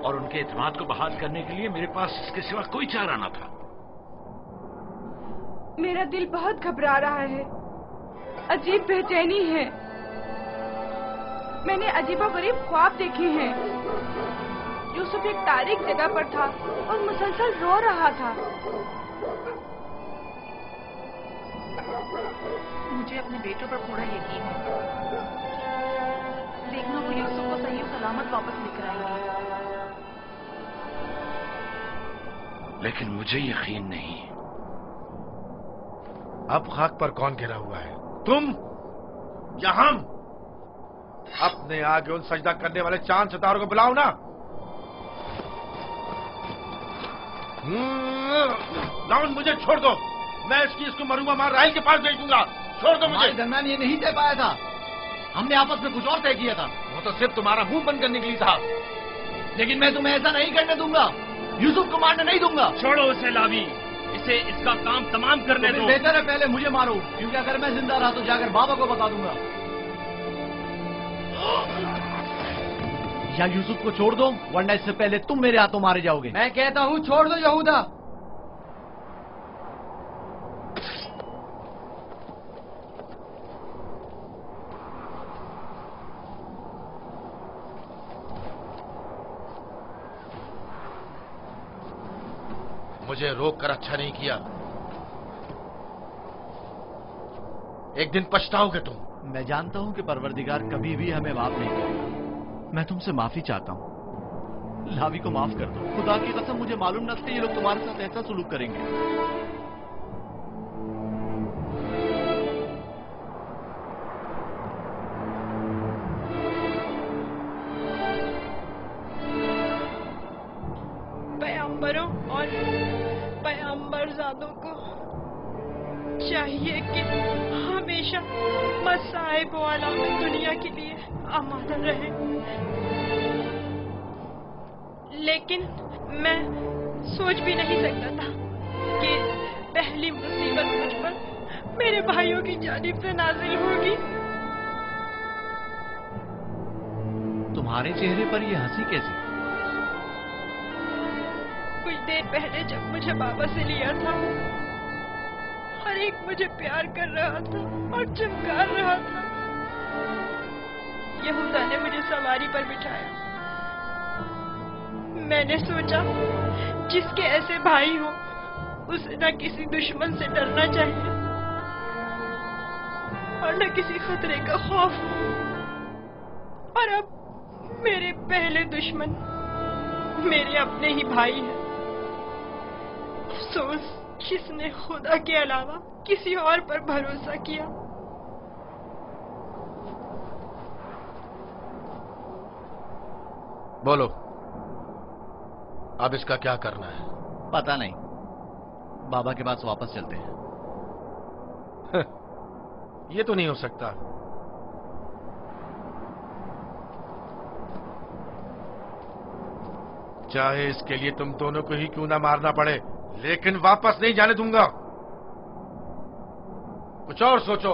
और उनके एतमाद को बहाल करने के लिए मेरे पास इसके सिवा कोई चारा न था। मेरा दिल बहुत घबरा रहा है, अजीब बेचैनी है। मैंने अजीबोगरीब ख्वाब देखे हैं। यूसुफ एक तारीख जगह पर था और मुसलसल रो रहा था। मुझे अपने बेटों पर पूरा यकीन है। देखना वो यूसुफ को सही सलामत वापस लेकर आएंगे। लेकिन मुझे यकीन नहीं। अब खाक पर कौन गिरा हुआ है, तुम या हम? अपने आगे उन सजदा करने वाले चांद सितारों को बुलाओ ना। लाउन, मुझे छोड़ दो। मैं इसको मरूंगा मार राहिल के पास भेज दूंगा। छोड़ दो मुझे। दरम्यान ये नहीं तय पाया था, हमने आपस में कुछ और तय किया था। वो तो सिर्फ तुम्हारा मुंह बंद करने के लिए था, लेकिन मैं तुम्हें ऐसा नहीं करने दूंगा। यूसुफ को मारने नहीं दूंगा। छोड़ो उसे लावी, इसे इसका काम तमाम करने दो। बेहतर है पहले मुझे मारो, क्योंकि अगर मैं जिंदा रहा तो जाकर बाबा को बता दूंगा। या यूसुफ को छोड़ दो, वरना इससे पहले तुम मेरे हाथों मारे जाओगे। मैं कहता हूँ छोड़ दो यहूदा। मुझे रोक कर अच्छा नहीं किया। एक दिन पछताओगे तुम। मैं जानता हूं कि परवरदिगार कभी भी हमें माफ नहीं करेगा। मैं तुमसे माफी चाहता हूं। लावी को माफ कर दो। खुदा की कसम, मुझे मालूम न था ये लोग तुम्हारे साथ ऐसा सुलूक करेंगे। पैगंबरों और पैगंबरजादों को चाहिए कि हमेशा मसाइब वाला दुनिया के लिए आमादा रहे, लेकिन मैं सोच भी नहीं सकता था कि पहली मुसीबत मुझ पर मेरे भाइयों की जानिब से नाजिल होगी। तुम्हारे चेहरे पर ये हंसी कैसी? कुछ देर पहले जब मुझे बाबा से लिया था, हर एक मुझे प्यार कर रहा था और चमकार रहा था। यहूदा ने मुझे सवारी पर बिठाया। मैंने सोचा जिसके ऐसे भाई हो उसे न किसी दुश्मन से डरना चाहिए और न किसी खतरे का खौफ। और अब मेरे पहले दुश्मन मेरे अपने ही भाई हैं। अफसोस किसने खुदा के अलावा किसी और पर भरोसा किया। बोलो, अब इसका क्या करना है? पता नहीं। बाबा के पास वापस चलते हैं। ये तो नहीं हो सकता। चाहे इसके लिए तुम दोनों को ही क्यों ना मारना पड़े, लेकिन वापस नहीं जाने दूंगा। कुछ और सोचो।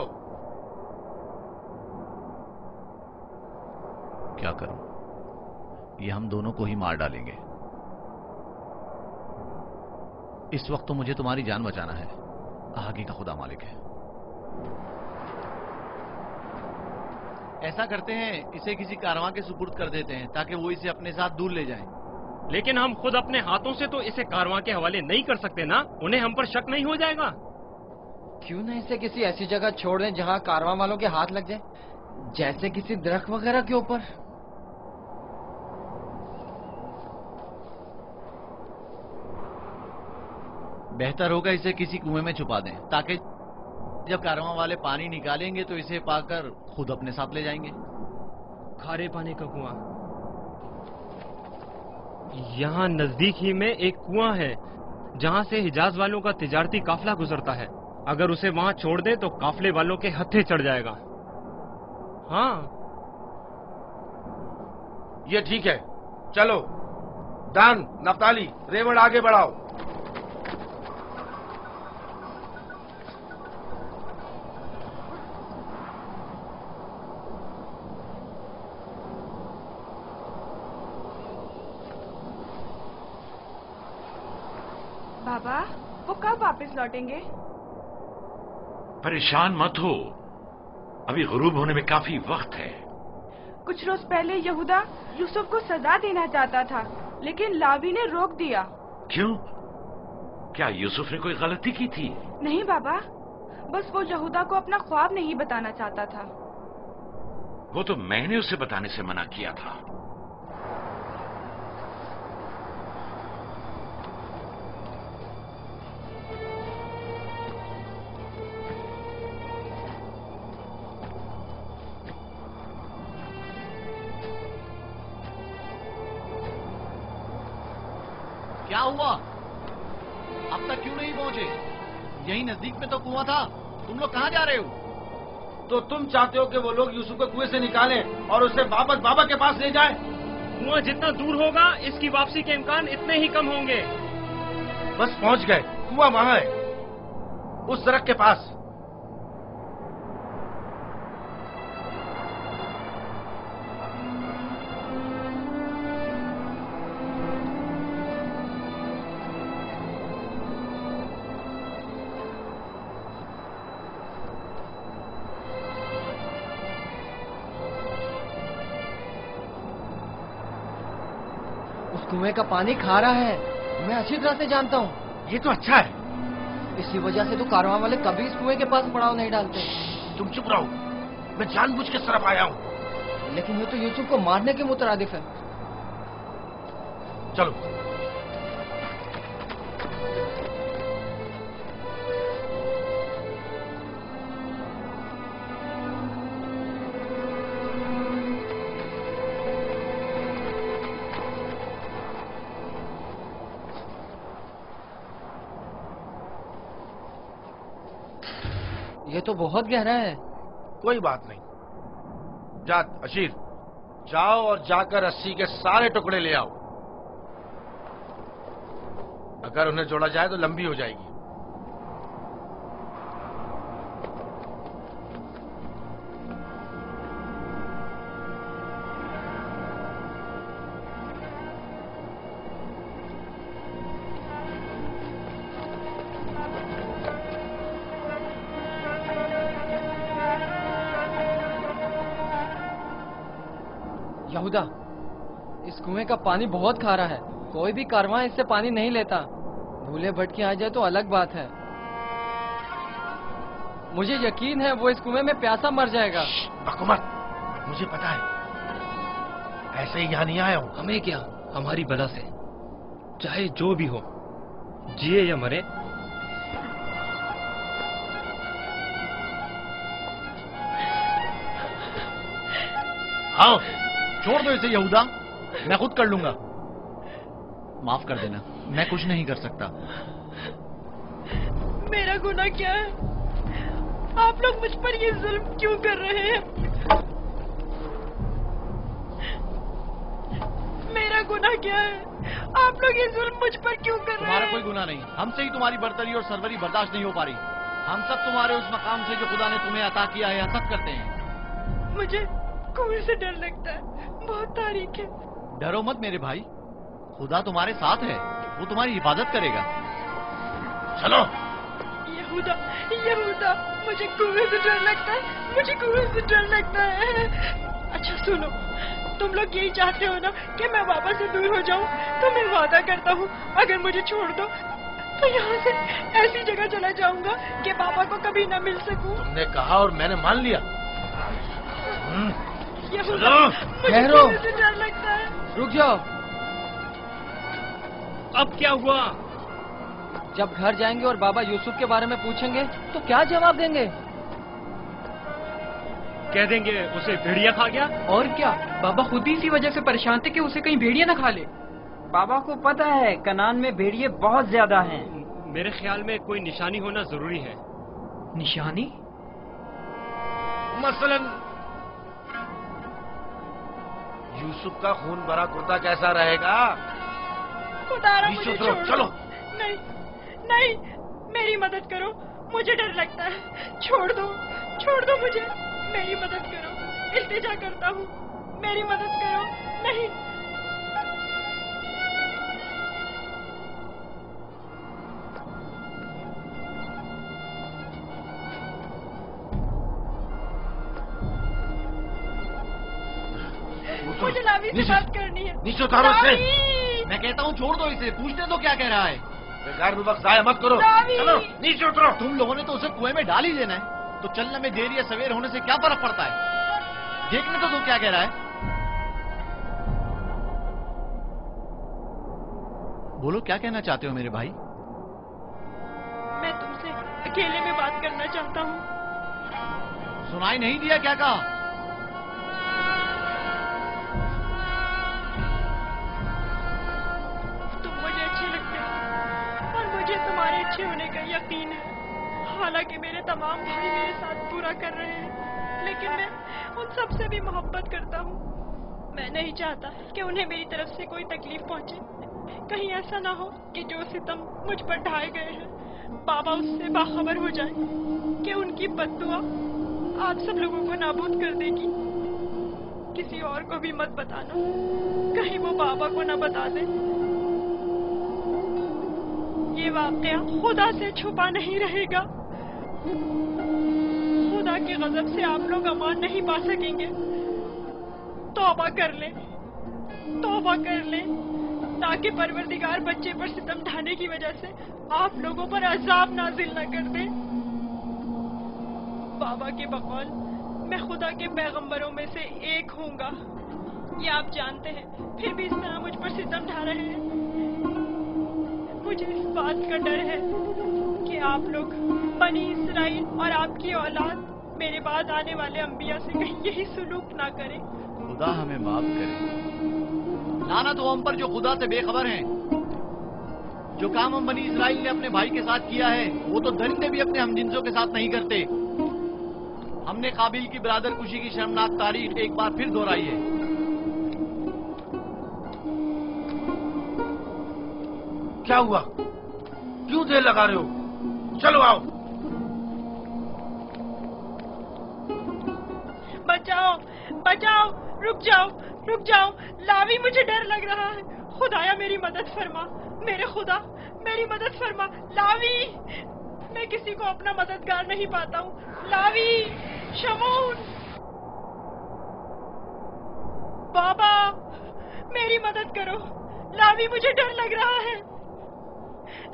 क्या करूं? ये हम दोनों को ही मार डालेंगे। इस वक्त तो मुझे तुम्हारी जान बचाना है। आगे का खुदा मालिक है। ऐसा करते हैं, इसे किसी कारवां के सुपुर्द कर देते हैं ताकि वो इसे अपने साथ दूर ले जाएं। लेकिन हम खुद अपने हाथों से तो इसे कारवां के हवाले नहीं कर सकते ना। उन्हें हम पर शक नहीं हो जाएगा? क्यों ना इसे किसी ऐसी जगह छोड़ दें जहां कारवां वालों के हाथ लग जाए, जैसे किसी दरख्त वगैरह के ऊपर। बेहतर होगा इसे किसी कुएं में छुपा दें ताकि जब कारवां वाले पानी निकालेंगे तो इसे पाकर खुद अपने साथ ले जाएंगे। खारे पानी का कुआं? यहाँ नजदीक ही में एक कुआं है जहाँ से हिजाज वालों का तिजारती काफिला गुजरता है। अगर उसे वहाँ छोड़ दे तो काफिले वालों के हत्थे चढ़ जाएगा। हाँ, ये ठीक है। चलो दान, नफ्ताली, रेवड़ आगे बढ़ाओ। बाबा वो कब वापस लौटेंगे? परेशान मत हो, अभी गुरूब होने में काफी वक्त है। कुछ रोज पहले यहूदा यूसुफ को सजा देना चाहता था, लेकिन लावी ने रोक दिया। क्यों? क्या यूसुफ ने कोई गलती की थी? नहीं बाबा, बस वो यहूदा को अपना ख्वाब नहीं बताना चाहता था। वो तो मैंने उसे बताने से मना किया था। क्या हुआ? अब तक क्यों नहीं पहुंचे? यही नजदीक में तो कुआं था। तुम लोग कहाँ जा रहे हो? तो तुम चाहते हो कि वो लोग यूसुफ को कुएं से निकालें और उसे वापस बाबा के पास ले जाएं? कुआं जितना दूर होगा इसकी वापसी के इम्कान इतने ही कम होंगे। बस पहुंच गए, कुआं वहां है, उस सड़क के पास। कुएं का पानी खारा है, मैं अच्छी तरह से जानता हूँ। ये तो अच्छा है। इसी वजह से तो कारवां वाले कभी इस कुएं के पास पड़ाव नहीं डालते। तुम चुप रहो, मैं जानबूझ के इस तरफ आया हूँ। लेकिन ये तो यूसुफ को मारने के मुतरादिफ है। चलो। ये तो बहुत गहरा है। कोई बात नहीं, जा अशीर, जाओ और जाकर रस्सी के सारे टुकड़े ले आओ। अगर उन्हें जोड़ा जाए तो लंबी हो जाएगी। यहूदा, इस कुएं का पानी बहुत खारा है, कोई भी कारवां इससे पानी नहीं लेता। भूले भटके आ जाए तो अलग बात है। मुझे यकीन है वो इस कुएं में प्यासा मर जाएगा। बकुमत, मुझे पता है, ऐसे ही यहाँ नहीं आया हूँ। हमें क्या, हमारी बला से चाहे जो भी हो, जिए या मरे, आओ छोड़ दो इसे यहूदा, मैं खुद कर लूंगा। माफ कर देना, मैं कुछ नहीं कर सकता। मेरा गुनाह क्या है? आप लोग मुझ पर ये जुल्म क्यों कर रहे हैं? मेरा गुनाह क्या है? आप लोग ये जुल्म मुझ पर क्यों कर रहे हैं? तुम्हारा कोई गुनाह नहीं, हमसे ही तुम्हारी बर्तरी और सरवरी बर्दाश्त नहीं हो पा रही। हम सब तुम्हारे उस मकाम से जो खुदा ने तुम्हें अता किया है हसद करते हैं। मुझे कुएं से डर लगता है, बहुत तारीख है। डरो मत मेरे भाई, खुदा तुम्हारे साथ है, वो तुम्हारी हिफाजत करेगा। चलो। यहूदा, यहूदा, मुझे कुएं से डर लगता है, मुझे कुएं से डर लगता है। अच्छा सुनो, तुम लोग यही चाहते हो ना कि मैं बाबा से दूर हो जाऊं? तो मैं वादा करता हूँ, अगर मुझे छोड़ दो तो यहाँ से ऐसी जगह चला जाऊंगा कि बाबा को कभी न मिल सकूं। तुमने कहा और मैंने मान लिया। यहूदा, मुझे ठहरो। कुएं से डर लगता है। रुक जाओ। अब क्या हुआ? जब घर जाएंगे और बाबा यूसुफ के बारे में पूछेंगे तो क्या जवाब देंगे? कह देंगे उसे भेड़िया खा गया। और क्या, बाबा खुद ही इसी वजह से परेशान थे कि उसे कहीं भेड़िया न खा ले। बाबा को पता है कनान में भेड़िए बहुत ज्यादा हैं। मेरे ख्याल में कोई निशानी होना जरूरी है। निशानी? मसलन यूसुफ का खून भरा कुर्ता कैसा रहेगा? खुदारा मुझे यूसुफ, छोड़ चलो। दो। नहीं, नहीं, मेरी मदद करो, मुझे डर लगता है। छोड़ दो मुझे, मेरी मदद करो, इल्तिजा करता हूँ, मेरी मदद करो। नहीं। लावी से बात करनी है। नीचे उतारो इसे। मैं कहता हूँ छोड़ दो इसे, पूछने दो क्या कह रहा है। बेकार में वक्त जाया मत करो, चलो नीचे उतरो। तुम लोगों ने तो उसे कुएं में डाल ही देना है, तो चलने में देर या सवेर होने से क्या फर्क पड़ता है। देखने तो दो क्या कह रहा है। बोलो क्या कहना चाहते हो मेरे भाई। मैं तुमसे अकेले में बात करना चाहता हूँ। सुनाई नहीं दिया क्या कहा। तुम मुझे अच्छे लगते हो और मुझे तुम्हारे अच्छे होने का यकीन है। हालांकि मेरे तमाम भाई मेरे साथ बुरा कर रहे हैं, लेकिन मैं उन सब से भी मोहब्बत करता हूँ। मैं नहीं चाहता कि उन्हें मेरी तरफ से कोई तकलीफ पहुंचे। कहीं ऐसा ना हो कि जो सितम मुझ पर ढाए गए हैं बाबा उससे बाखबर हो जाए कि उनकी बद्दुआ आप सब लोगों को नाबूद कर देगी। किसी और को भी मत बताना, कहीं वो बाबा को ना बता दे। ये वाकया खुदा से छुपा नहीं रहेगा। खुदा के गजब से आप लोग अमान नहीं पा सकेंगे। तौबा कर ले, तौबा कर ले, ताकि परवरदिगार बच्चे पर सितम ढाने की वजह से आप लोगों पर अजाब नाजिल न कर दे। बाबा के बकौल मैं खुदा के पैगंबरों में से एक हूँगा, ये आप जानते हैं, फिर भी इस तरह मुझ पर सितम ढा रहे हैं। मुझे इस बात का डर है कि आप लोग बनी इसराइल और आपकी औलाद मेरे बाद आने वाले अंबिया से कहीं यही सुलूक ना करें। खुदा हमें माफ करे। लानत हो हम पर जो खुदा से बेखबर हैं। जो काम हम बनी इसराइल ने अपने भाई के साथ किया है वो तो दरिंदे भी अपने हमजिंसों के साथ नहीं करते। हमने काबिल की बरादर खुशी की शर्मनाक तारीख एक बार फिर दोहराई है। क्या हुआ, क्यों देर लगा रहे हो? चलो आओ। बचाओ, बचाओ, रुक जाओ, रुक जाओ। लावी मुझे डर लग रहा है। खुदाया मेरी मदद फरमा, मेरे खुदा मेरी मदद फरमा। लावी, मैं किसी को अपना मददगार नहीं पाता हूँ। लावी, शमून, बाबा मेरी मदद करो। लावी मुझे डर लग रहा है।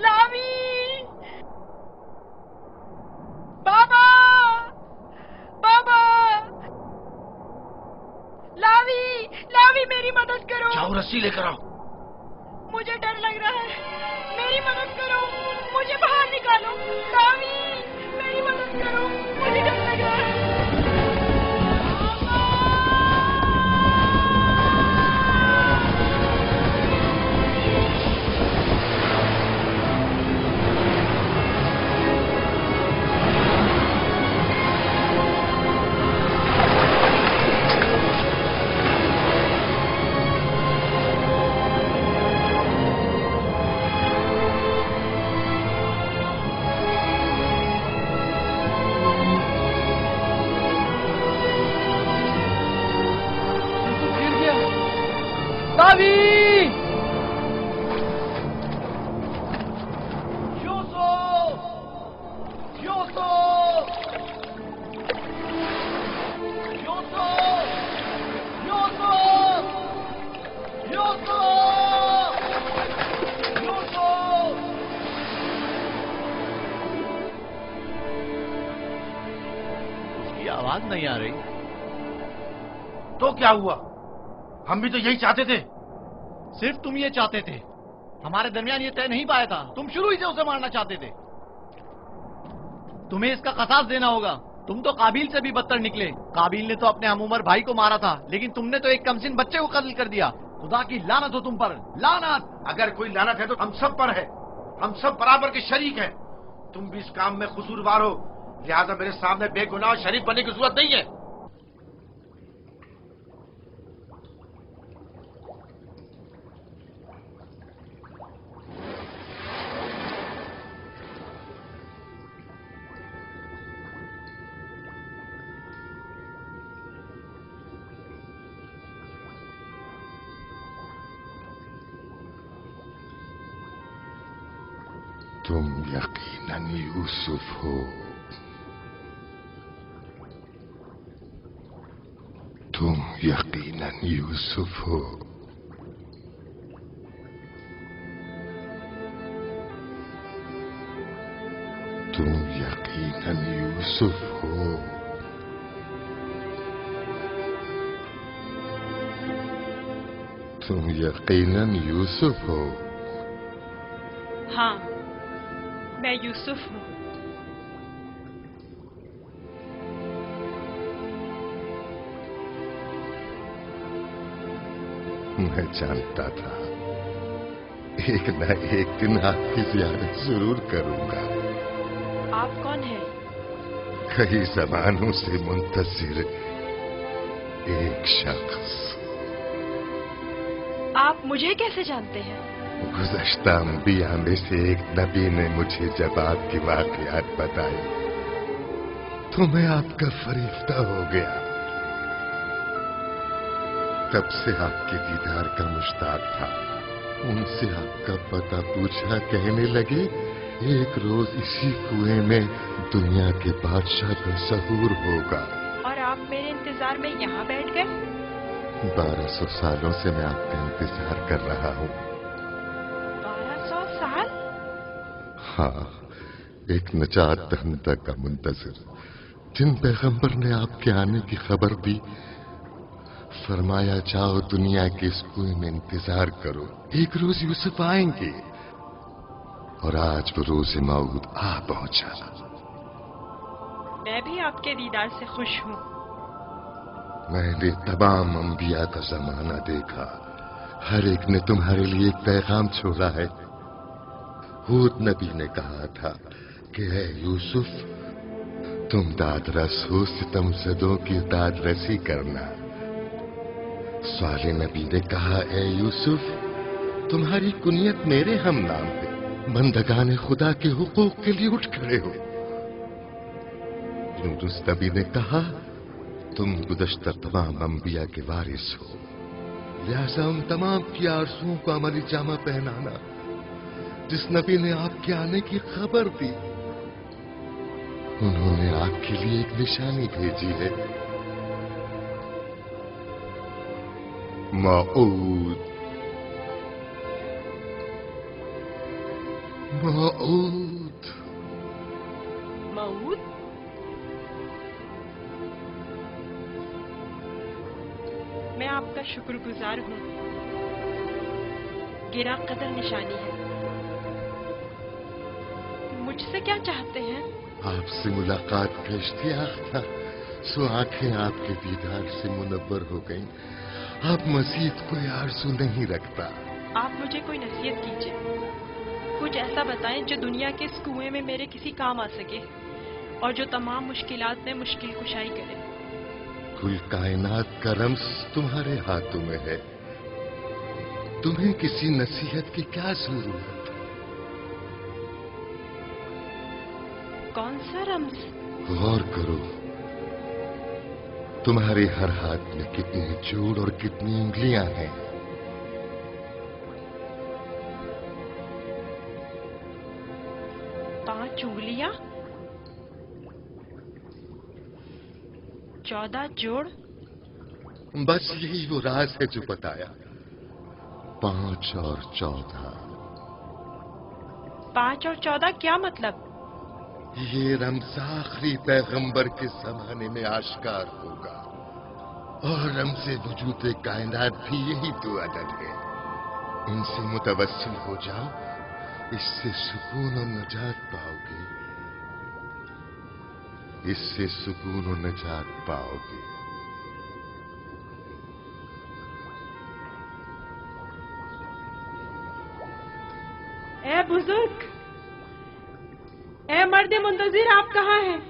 लावी, बाबा, बाबा, लावी, लावी मेरी मदद करो। जाओ रस्सी लेकर आओ। मुझे डर लग रहा है, मेरी मदद करो, मुझे बाहर निकालो। लावी मेरी मदद करो, मुझे डर लग रहा है। आवाज नहीं आ रही। तो क्या हुआ, हम भी तो यही चाहते थे। सिर्फ तुम ये चाहते थे, हमारे दरमियान ये तय नहीं पाया था। तुम शुरू ही से उसे मारना चाहते थे। तुम्हें इसका कसास देना होगा। तुम तो काबिल से भी बदतर निकले। काबिल ने तो अपने हमउमर भाई को मारा था, लेकिन तुमने तो एक कमसिन बच्चे को कत्ल कर दिया। खुदा की लानत हो तुम पर, लानत। अगर कोई लानत है तो हम सब पर है। हम सब बराबर के शरीक हैं। तुम भी इस काम में कसूरवार हो, लिहाजा मेरे सामने बेगुनाह शरीफ बनने की जरूरत नहीं है। तुम यकीनन यूसुफ हो। तुम यकीनन यूसुफ हो। तुम यकीनन यूसुफ हो। तुम यकीनन यूसुफ हो। हाँ, मैं यूसुफ हूँ। मैं जानता था एक न एक दिन आपकी ज़ियारत जरूर करूंगा। आप कौन हैं? कई ज़मानों से मुंतज़िर एक शख्स। आप मुझे कैसे जानते हैं? गुज़श्ता अंबिया में से एक नबी ने मुझे जब आपकी वाक़ियात बताई तो मैं आपका फरिश्ता हो गया। तब से आपके दीदार का मुश्ताक था। उनसे आपका पता पूछा, कहने लगे एक रोज इसी कुएं में दुनिया के बादशाह का ज़हूर होगा। और आप मेरे इंतजार में यहाँ बैठ गए? 1200 सालों से मैं आपका इंतजार कर रहा हूँ। 1200 साल? हाँ, एक नजात दहंदा का मुंतज़िर, जिन पैगंबर ने आपके आने की खबर दी, फरमाया जाओ दुनिया के इस कुएं में इंतजार करो, एक रोज यूसुफ आएंगे। और आज वो रोज़ मौद आ पहुंचा। मैं भी आपके दीदार से खुश हूँ। मैंने तमाम अंबिया का जमाना देखा, हर एक ने तुम्हारे लिए एक पैगाम छोड़ा है। हूद नबी ने कहा था कि है यूसुफ, तुम दादरस हो, सितमज़दों की दादरसी करना। साले नबी ने कहा, ए यूसुफ, तुम्हारी कुनियत मेरे हम नाम है, बंदगाने खुदा के हुकूक के लिए उठ खड़े हो। यूनुस नबी ने कहा, तुम गुज़श्ता तमाम अंबिया के वारिस हो, लिहाजा उन तमाम की आरज़ुओं को अमली जामा पहनाना जिस नबी ने आपके आने की खबर दी। उन्होंने आपके लिए एक निशानी भेजी है, मऊद। मऊद। मऊद? मैं आपका शुक्रगुजार हूँ। गिरा कदर निशानी है। मुझसे क्या चाहते हैं? आपसे मुलाकात का इश्तियाक था, सो आंखें आपके दीदार से मुनव्वर हो गईं। आप मजीद कोई आरज़ू नहीं रखता। आप मुझे कोई नसीहत कीजिए, कुछ ऐसा बताएं जो दुनिया के इस कुएं में मेरे किसी काम आ सके और जो तमाम मुश्किलात में मुश्किल कुशाई करे। कुल कायनात का रम्स तुम्हारे हाथों में है, तुम्हें किसी नसीहत की क्या जरूरत? कौन सा रम्स? गौर करो, तुम्हारे हर हाथ में कितनी जोड़ और कितनी उंगलियां हैं। 5 उंगलियां, 14 जोड़। बस यही वो राज है जो बताया, 5 और 14। 5 और 14 क्या मतलब? ये रम्ज़ आखिरी पैगंबर के जमाने में आश्कार होगा, और रम्ज़े वजूद कायनात भी यही तो अदद है। इनसे मुतवस्सिल हो जाओ, इससे सुकून और नजात पाओगे, इससे सुकून और नजात पाओगे। ए बुजुर्ग, ए मर्द मुंतजिर, आप कहाँ हैं?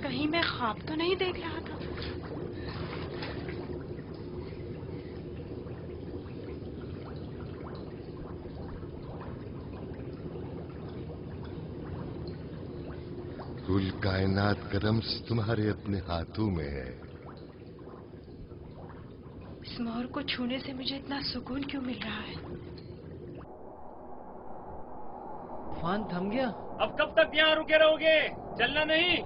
कहीं मैं ख्वाब तो नहीं देख रहा था? कुल कायनात का रम्ज़ तुम्हारे अपने हाथों में है। इस मोहर को छूने से मुझे इतना सुकून क्यों मिल रहा है? तूफान थम गया। अब कब तक यहाँ रुके रहोगे? चलना नहीं?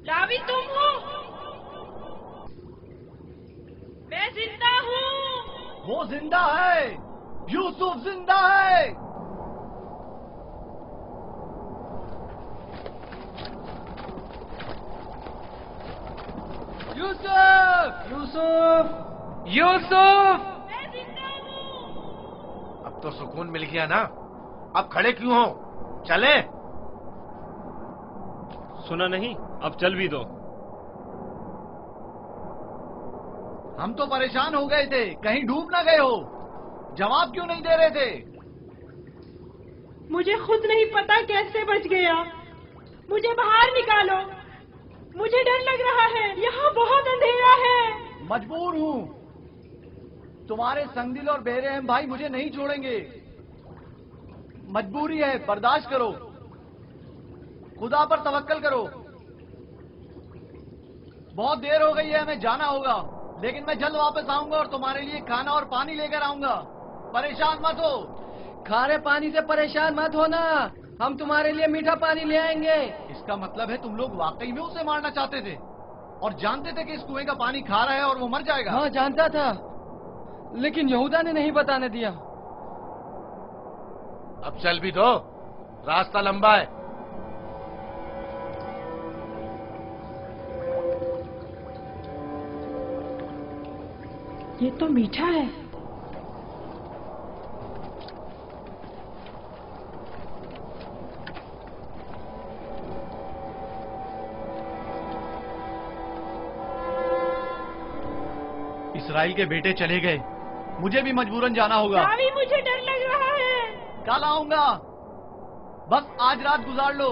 लावी तुम हो? मैं जिंदा हूँ। वो जिंदा है, यूसुफ जिंदा है। यूसुफ! यूसुफ! यूसुफ! मैं जिंदा हूँ। अब तो सुकून मिल गया ना? अब खड़े क्यों हो? चले? सुना नहीं? अब चल भी दो। हम तो परेशान हो गए थे, कहीं डूब ना गए हो। जवाब क्यों नहीं दे रहे थे? मुझे खुद नहीं पता कैसे बच गया। मुझे बाहर निकालो, मुझे डर लग रहा है, यहाँ बहुत अंधेरा है। मजबूर हूँ, तुम्हारे संगदिल और बेरहम भाई मुझे नहीं छोड़ेंगे। मजबूरी है, बर्दाश्त करो, खुदा पर तवक्कल करो। बहुत देर हो गई है, हमें जाना होगा, लेकिन मैं जल्द वापस आऊंगा और तुम्हारे लिए खाना और पानी लेकर आऊंगा। परेशान मत हो। खारे पानी से परेशान मत होना, हम तुम्हारे लिए मीठा पानी ले आएंगे। इसका मतलब है तुम लोग वाकई में उसे मारना चाहते थे और जानते थे कि इस कुएं का पानी खारा है और वो मर जाएगा। हाँ, जानता था, लेकिन यहूदा ने नहीं बताने दिया। अब चल भी दो, रास्ता लंबा है। ये तो मीठा है। इसराइल के बेटे चले गए, मुझे भी मजबूरन जाना होगा। मुझे डर लग रहा है। कल आऊंगा, बस आज रात गुजार लो।